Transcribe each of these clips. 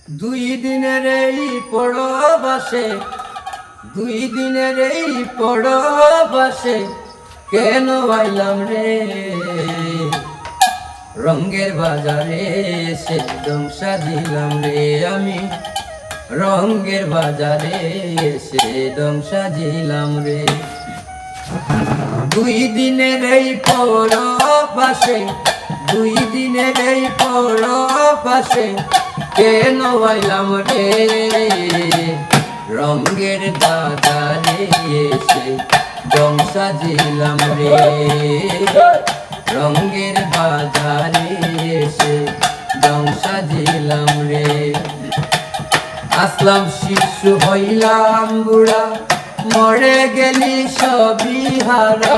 দুই দিনের এই পরবাসে, দুই দিনের এই পরবাসে কেন আইলাম রে রঙের বাজারে এসে দম সাজিলাম রে আমি রঙের বাজারে এসে দম সাজিলাম রে। দুই দিনের এই পরবাসে, দুই দিনের এই পরবাসে কেন আইলাম রে রঙের বাজারে এসে দম সাজিলাম রে রঙের বাজারে এসে দম সাজিলাম রে। আসলাম শিশু হইলাম বুড়া মরে গেলি সবই হারা,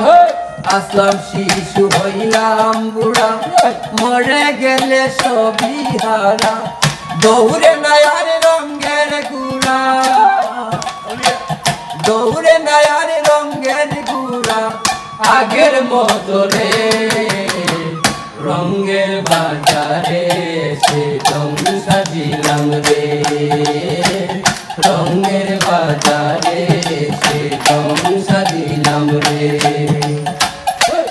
আসলাম শিশু হইলাম বুড়া মরে গেলে সবই হারা। দৌড়ে নায়ার রঙের গুড়া, দৌড়ে নায়ার রঙের গুড়া আগের মতো রে রঙের বাজারে এসে দম সাজিলাম রে রঙের বাজারে এসে দম সাজিলাম রে।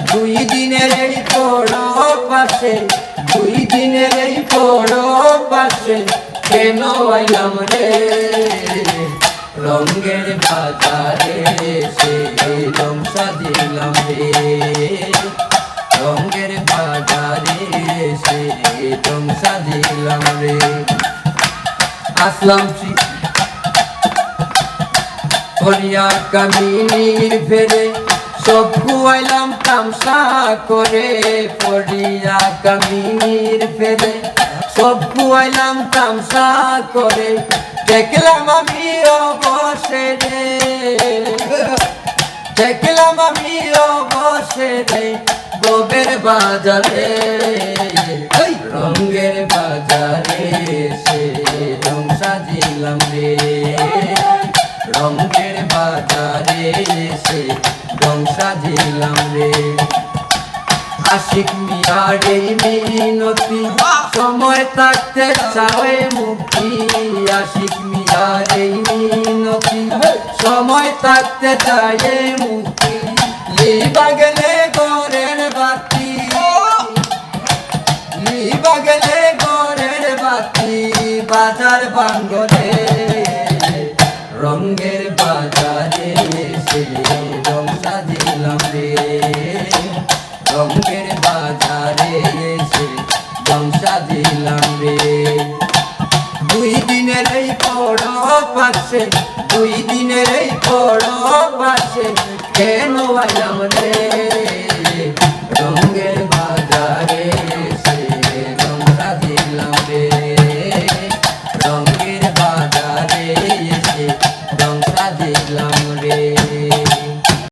দুই দিনের এই পরবাসে, দুই দিনের এই পরবাসে কেন আইলাম রে রঙের বাজারে এসে দম সাজিলাম রে রঙের বাজারে এসে দম সাজিলাম রে। আসলাম করিয়া কামিনীর ফেরে সব খুয়াইলাম তামসা করে, পড়িয়া কামিনীর ফেরে সব খুয়াইলাম তামসা করে। দেখলাম আমি অবসে রে, দেখলাম আমি অবসে রে গোবের বাজারে রঙের বাজারে এসে রং সাজিলাম রে রঙের বাজারে এসে রং সাজিলাম রে। আশিক মিয়ার এই মিনতি সময় থাকতে চায় মুক্তি, আশিক মিয়ার এই মিনতি সময় থাকতে চায় মুক্তি। লিবা গেলে ঘরের বাতি, লিবা গেলে ঘরের বাতি বাজার বাঙ্গলে রঙের বাজারে এসে রং সাজিলাম রে রঙের বাজারে এসে রং সাজিলাম রে। দুই দিনের এই পরবাসে, দুই দিনের এই পরবাসে কেন আইলাম রে